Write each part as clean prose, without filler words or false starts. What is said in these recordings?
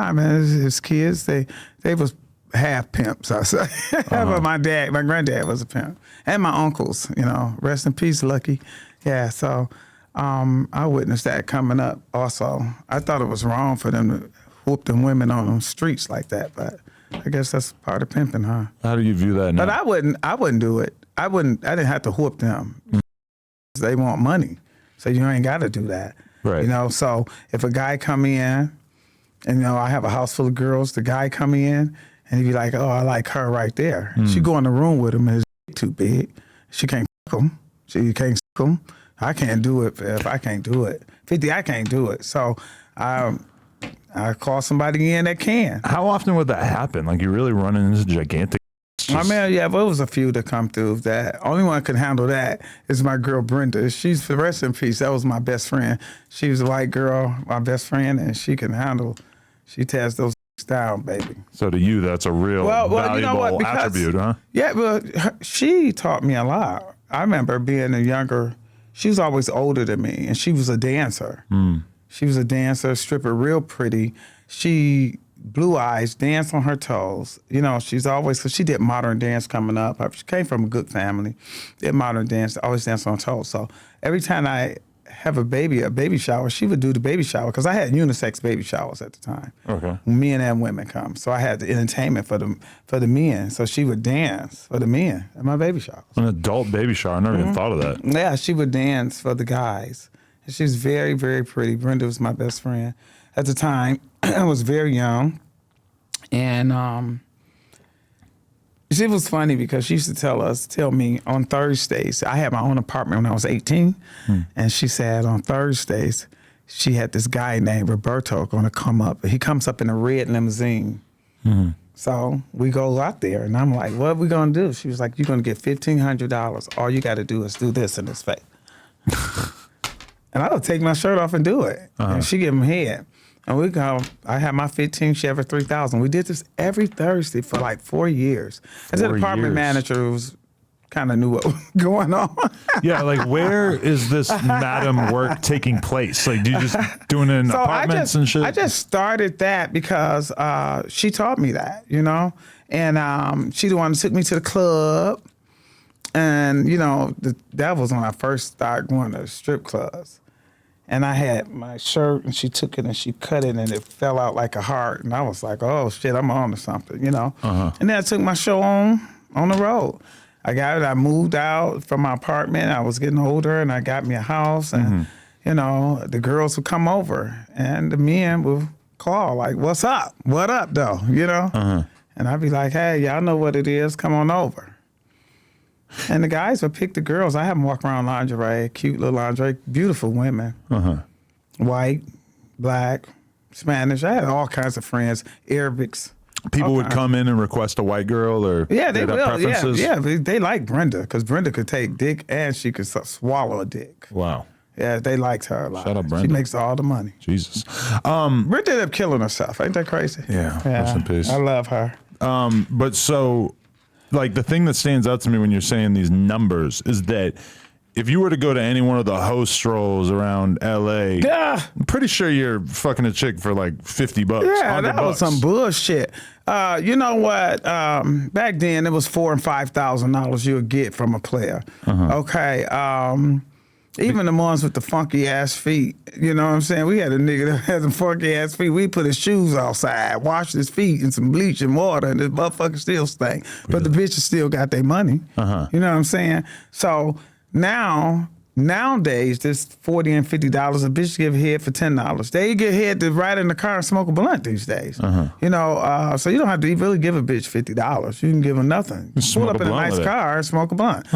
time, and his kids, they was half pimps, I say. But my granddad was a pimp. And my uncles, rest in peace, Lucky. Yeah, so I witnessed that coming up also. I thought it was wrong for them to whoop them women on the streets like that, but I guess that's part of pimping, huh? How do you view that now? But I wouldn't do it. I didn't have to whoop them. They want money. So you ain't got to do that. Right. So if a guy come in, and I have a house full of girls, the guy come in, and he be like, oh, I like her right there. She go in the room with him, and his too big. She can't fuck him. She can't fuck him. I can't do it if I can't do it. 50, I can't do it. So I call somebody in that can. How often would that happen? Like you really run into gigantic... I mean, yeah, but it was a few that come through that. Only one could handle that is my girl Brenda. She's, rest in peace, that was my best friend. She was a white girl, my best friend, and she tears those down, baby. So to you, that's a real valuable attribute, huh? Yeah, but she taught me a lot. I remember being she was always older than me, and she was a dancer. She was a dancer, stripper, real pretty. She... blue eyes, dance on her toes. She's always, because she did modern dance coming up. She came from a good family. Did modern dance, always dance on toes. So every time I have a baby shower, she would do the baby shower, because I had unisex baby showers at the time. Okay. Men and women come. So I had the entertainment for the men. So she would dance for the men at my baby showers. An adult baby shower, I never even thought of that. Yeah, she would dance for the guys. And she was very, very pretty. Brenda was my best friend. At the time, I was very young, and she was funny because she used to tell me on Thursdays, I had my own apartment when I was 18, and she said on Thursdays, she had this guy named Roberto going to come up. He comes up in a red limousine. So we go out there, and I'm like, what are we going to do? She was like, you're going to get $1,500. All you got to do is do this in his face. And I would take my shirt off and do it. And she give him head. And we go, I had my 15, she had her 3,000. We did this every Thursday for like 4 years. As an apartment manager who kind of knew what was going on. Yeah, like where is this madam work taking place? Like, do you just doing it in apartments and shit? I just started that because she taught me that, And she the one that took me to the club. And, that was when I first started going to strip clubs. And I had my shirt, and she took it and she cut it, and it fell out like a heart. And I was like, oh, shit, I'm on to something, And then I took my show on the road. I moved out from my apartment. I was getting older, and I got me a house. And, the girls would come over, and the men would call, like, what's up? What up, though, And I'd be like, hey, y'all know what it is. Come on over. And the guys would pick the girls. I have them walk around lingerie, cute little lingerie, beautiful women. White, black, Spanish. I had all kinds of friends, Arabics. People would come in and request a white girl, or yeah, they will. Preferences? Yeah, they like Brenda, because Brenda could take dick and she could swallow a dick. Wow. Yeah, they liked her a lot. Shout out Brenda. She makes all the money. Jesus. Brenda ended up killing herself. Ain't that crazy? Yeah, rest in peace. I love her. But so... like the thing that stands out to me when you're saying these numbers is that if you were to go to any one of the host strolls around LA, I'm pretty sure you're fucking a chick for like $50. Yeah, that was some bullshit. You know what? Back then it was $4,000 and $5,000 you would get from a player. Okay. Even the ones with the funky ass feet, you know what I'm saying? We had a nigga that had some funky ass feet. We put his shoes outside, washed his feet in some bleach and water, and this motherfucker still stank. But the bitches still got their money. You know what I'm saying? So nowadays, this $40 and $50, a bitch give head for $10. They get head to ride in the car and smoke a blunt these days. So you don't have to really give a bitch $50. You can give her nothing. Pull up in a nice car and smoke a blunt.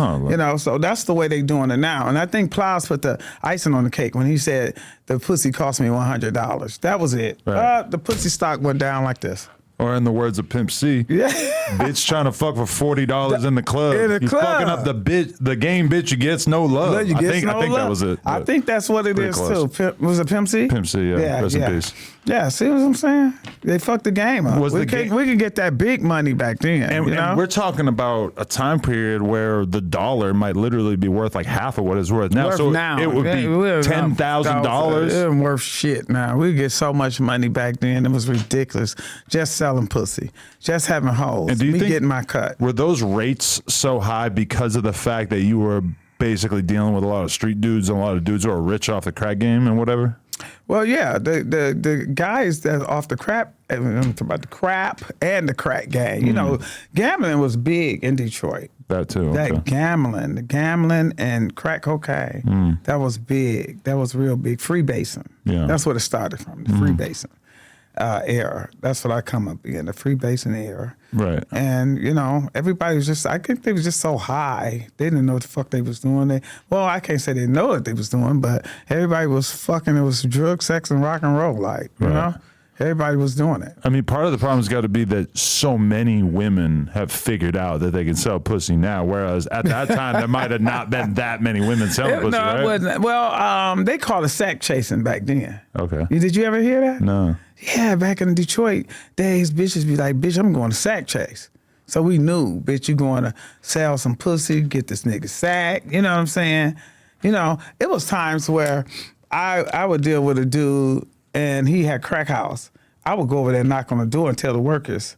So that's the way they doing it now. And I think Plies put the icing on the cake when he said the pussy cost me $100. That was it. Right. The pussy stock went down like this. Or in the words of Pimp C, bitch trying to fuck for $40 in the club. In the you club. fucking up the game bitch, you gets no love. I think that was it. I think that's what it is close. too. Was it Pimp C? Pimp C, yeah. Rest in peace. Yeah, see what I'm saying? They fucked the game up. We can get that big money back then. And we're talking about a time period where the dollar might literally be worth like half of what it's worth now. It would be $10,000. It wasn't worth shit now. We get so much money back then. It was ridiculous. Just selling pussy. Just having hoes. And do you think getting my cut. Were those rates so high because of the fact that you were basically dealing with a lot of street dudes and a lot of dudes who are rich off the crack game and whatever? Well, yeah, the guys that off the crap, I'm talking about the crap and the crack game. You know, gambling was big in Detroit. That too. Okay. The gambling and crack cocaine, that was big. That was real big. Freebasing. Yeah. That's what it started from, the freebasing era. That's what I come up in, the freebasing era. Right. And, you know, everybody was just, I think they was just so high. They didn't know what the fuck they was doing. Well, I can't say they know what they was doing, but everybody was fucking, it was drug, sex, and rock and roll, like, you know? Everybody was doing it. I mean, part of the problem's got to be that so many women have figured out that they can sell pussy now, whereas at that time there might have not been that many women selling pussy, right? No, it wasn't. Well, they called it sack chasing back then. Okay. Did you ever hear that? No. Yeah, back in Detroit days, bitches be like, bitch, I'm going to sack chase. So we knew, bitch, you going to sell some pussy, get this nigga sack. You know what I'm saying? You know, it was times where I would deal with a dude and he had crack house. I would go over there and knock on the door and tell the workers,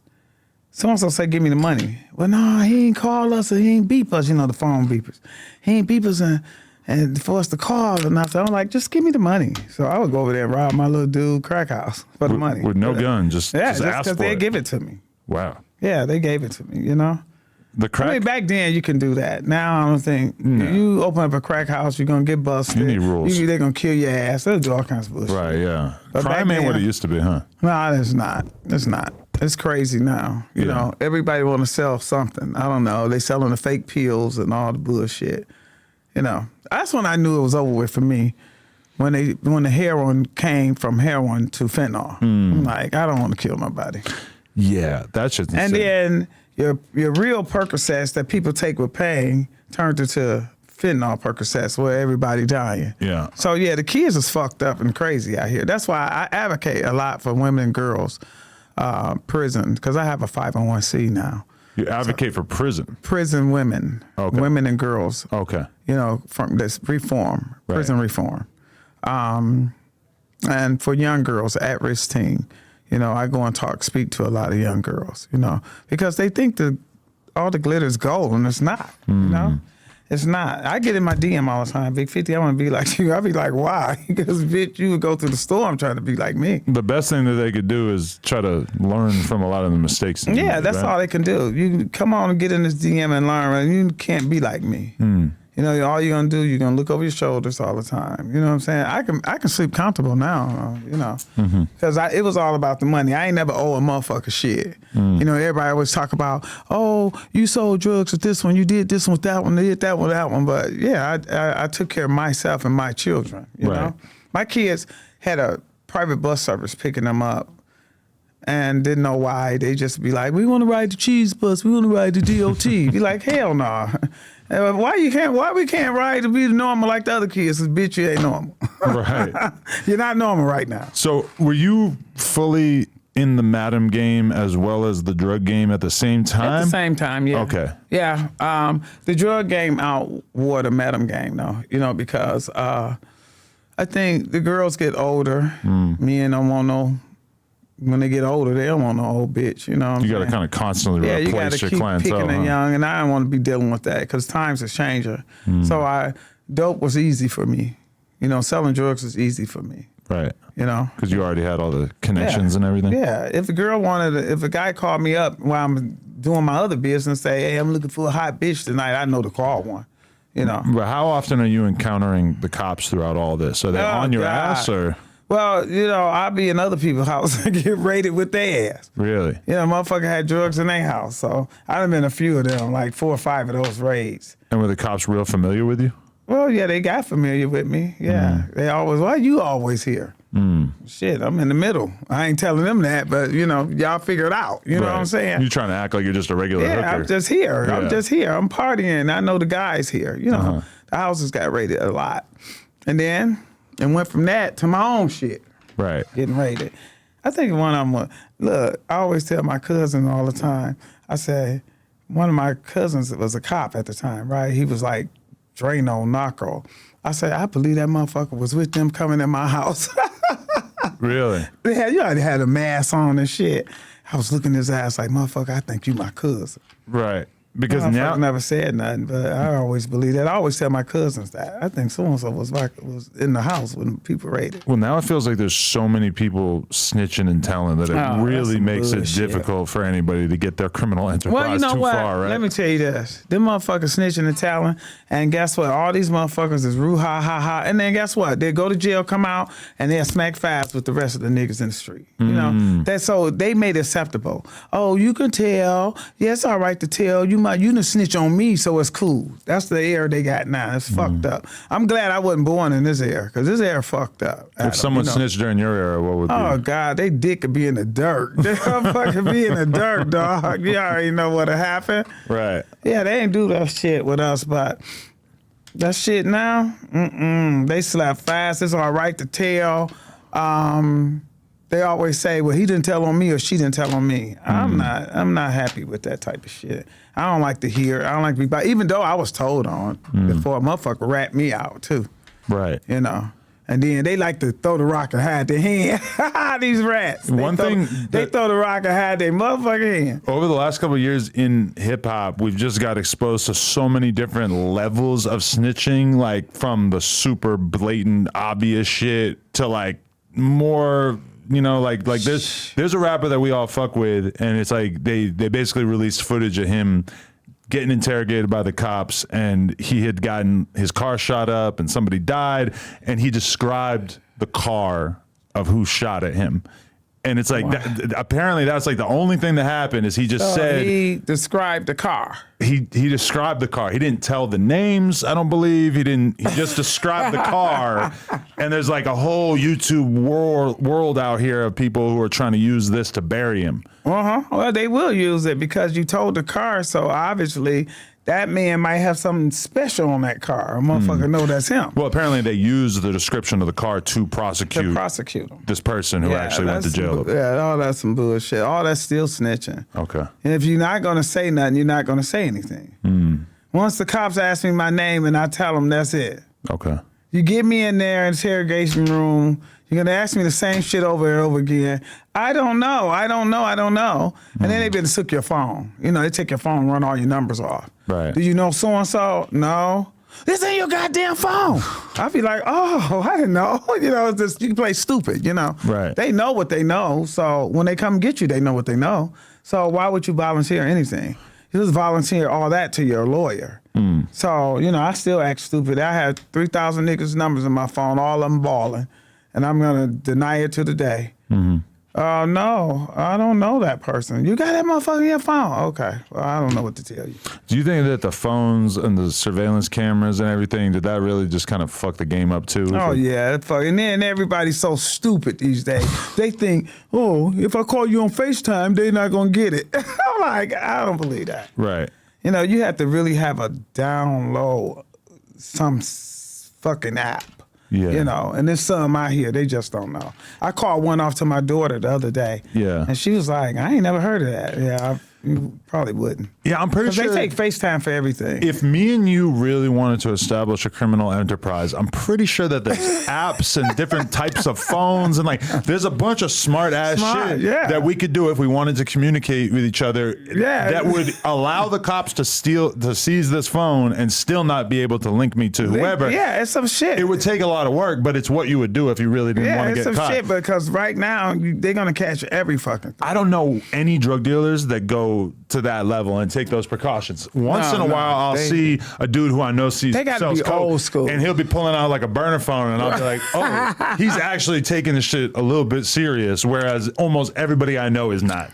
so-and-so say, give me the money. Well, no, he ain't call us or he ain't beep us, you know, the phone beepers. He ain't beep us and for us to call or nothing. I'm like, just give me the money. So I would go over there and rob my little dude crack house for the money. With no gun, just ask because for they it. give it to me. Wow. Yeah, they gave it to me, you know? The crack? I mean, back then you can do that. Now I don't think. You open up a crack house, you're going to get busted. You need rules. They're going to kill your ass. They'll do all kinds of bullshit. Right, yeah. But crime ain't what it used to be, huh? No, it's not. It's not. It's crazy now. You know, everybody want to sell something. I don't know. They selling the fake pills and all the bullshit. You know, that's when I knew it was over with for me. When the heroin came from heroin to fentanyl. I'm like, I don't want to kill nobody. Yeah, that's just insane. And then your real Percocets that people take with pain turned into fentanyl Percocets where everybody dying. Yeah. So yeah, the kids is fucked up and crazy out here. That's why I advocate a lot for women and girls prison, because I have a 501c now. You advocate for prison? Prison women, women and girls. Okay. You know, from this reform, prison reform. And for young girls, at-risk teen, you know, I go and speak to a lot of young girls, you know, because they think all the glitter is gold, and it's not, you know? It's not. I get in my DM all the time, Big 50, I want to be like you. I be like, why? Because, bitch, you would go through the storm trying to be like me. The best thing that they could do is try to learn from a lot of the mistakes. Yeah, that's all they can do. You come on and get in this DM and learn. You can't be like me. You know, all you're gonna do, you're gonna look over your shoulders all the time. You know what I'm saying? I can sleep comfortable now, you know, because it was all about the money. I ain't never owe a motherfucker shit. You know, everybody always talk about, oh, you sold drugs with this one, you did this one with that one, you did that one with that one. But yeah, I took care of myself and my children. You know, my kids had a private bus service picking them up. And didn't know why. They just be like, we want to ride the cheese bus. We want to ride the DOT. Be like, hell no. Why we can't ride to be normal like the other kids? Cause bitch, you ain't normal. Right. You're not normal right now. So were you fully in the Madam game as well as the drug game at the same time? At the same time, yeah. Okay. Yeah. The drug game outwore the Madam game, though. You know, because I think the girls get older. Men don't want no. When they get older, they don't want no old bitch, you know what I'm saying? You got to kind of constantly you replace your keep clientele. Picking it young, and I don't want to be dealing with that because times are changing. So dope was easy for me. You know, selling drugs was easy for me. Right. You know? Because you already had all the connections and everything? Yeah. If a guy called me up while I'm doing my other business, say, hey, I'm looking for a hot bitch tonight, I know to call one. You know? But how often are you encountering the cops throughout all this? Are they on your ass or? Well, you know, I'll be in other people's house and get raided with their ass. Really? You know, motherfucker had drugs in their house. So I've been a few of them, like 4 or 5 of those raids. And were the cops real familiar with you? Well, yeah, they got familiar with me. Yeah. They always, why you always here? Shit, I'm in the middle. I ain't telling them that, but y'all figure it out. You know what I'm saying? You're trying to act like you're just a regular hooker. I'm just here. Yeah. I'm just here. I'm partying. I know the guys here. The houses got raided a lot. And then it went from that to my own shit. Right. Getting raided. I think one of them, look, I always tell my cousin all the time, I say, one of my cousins was a cop at the time, right? He was like Drano, Narco. I said, I believe that motherfucker was with them coming in my house. Really? You already had a mask on and shit. I was looking at his ass like, motherfucker, I think you my cousin. Right. Because now never said nothing, but I always believe that. I always tell my cousins that. I think so-and-so was in the house when people raided. Well, now it feels like there's so many people snitching and telling that it really makes it difficult for anybody to get their criminal enterprise too far, right? Let me tell you this. Them motherfuckers snitching and telling, and guess what? All these motherfuckers is roo ha ha ha. And then guess what? They go to jail, come out, and they'll smack fives with the rest of the niggas in the street. That's so they made it acceptable. Oh, you can tell. Yeah, it's all right to tell. You done snitch on me, so it's cool. That's the era they got now. It's fucked up. I'm glad I wasn't born in this era, because this era fucked up. If someone snitched during your era, what would be? Oh, God, they dick could be in the dirt. They fucking be in the dirt, dog. You already know what'll happen. Right. Yeah, they ain't do that shit with us, but that shit now, they slap fast. It's all right to tell. They always say, well, he didn't tell on me or she didn't tell on me. I'm not happy with that type of shit. I don't like to hear. I don't like to be, even though I was told on before a motherfucker rat me out too. Right. And then they like to throw the rock and hide their hand. These rats. They throw the rock and hide their motherfucking hand. Over the last couple of years in hip hop, we've just got exposed to so many different levels of snitching, like from the super blatant, obvious shit to like more. Like there's a rapper that we all fuck with, and it's like they basically released footage of him getting interrogated by the cops, and he had gotten his car shot up and somebody died, and he described the car of who shot at him. And it's like, apparently that's like the only thing that happened is he just said. He described the car. He described the car. He didn't tell the names, I don't believe. He just described the car. And there's like a whole YouTube world out here of people who are trying to use this to bury him. Well, they will use it because you told the car, so obviously that man might have something special on that car. A motherfucker know that's him. Well, apparently they used the description of the car to prosecute him. This person who actually went to jail. All that's some bullshit. All that's still snitching. Okay. And if you're not going to say nothing, you're not going to say anything. Once the cops ask me my name and I tell them, that's it. Okay. You get me in there, interrogation room, you're going to ask me the same shit over and over again. I don't know. And then they better took your phone. They take your phone and run all your numbers off. Right. Do you know so-and-so? No. This ain't your goddamn phone. I'd be like, oh, I didn't know. It's just, you play stupid, Right. They know what they know. So when they come get you, they know what they know. So why would you volunteer anything? You just volunteer all that to your lawyer. So, I still act stupid. I had 3,000 niggas' numbers in my phone, all of them balling. And I'm going to deny it to the day. No, I don't know that person. You got that motherfucker in your phone? Okay. Well, I don't know what to tell you. Do you think that the phones and the surveillance cameras and everything, did that really just kind of fuck the game up too? Oh, yeah. And then everybody's so stupid these days. They think, if I call you on FaceTime, they're not going to get it. I'm like, I don't believe that. Right. You have to really have a download some fucking app. Yeah. And there's some out here, they just don't know. I called one off to my daughter the other day. Yeah. And she was like, I ain't never heard of that. Yeah, you probably wouldn't. Yeah, I'm pretty sure. They take FaceTime for everything. If me and you really wanted to establish a criminal enterprise, I'm pretty sure that there's apps and different types of phones and there's a bunch of smart shit that we could do if we wanted to communicate with each other. Yeah. That would allow the cops to seize this phone and still not be able to link me to whoever. Yeah, it's some shit. It would take a lot of work, but it's what you would do if you really didn't want to get caught. Yeah, it's some shit because right now they're gonna catch every fucking thing. I don't know any drug dealers that go to that level and take those precautions. Once in a while, I'll see a dude who I know sells coke, old school, and he'll be pulling out like a burner phone, and I'll be like, oh, he's actually taking this shit a little bit serious, whereas almost everybody I know is not.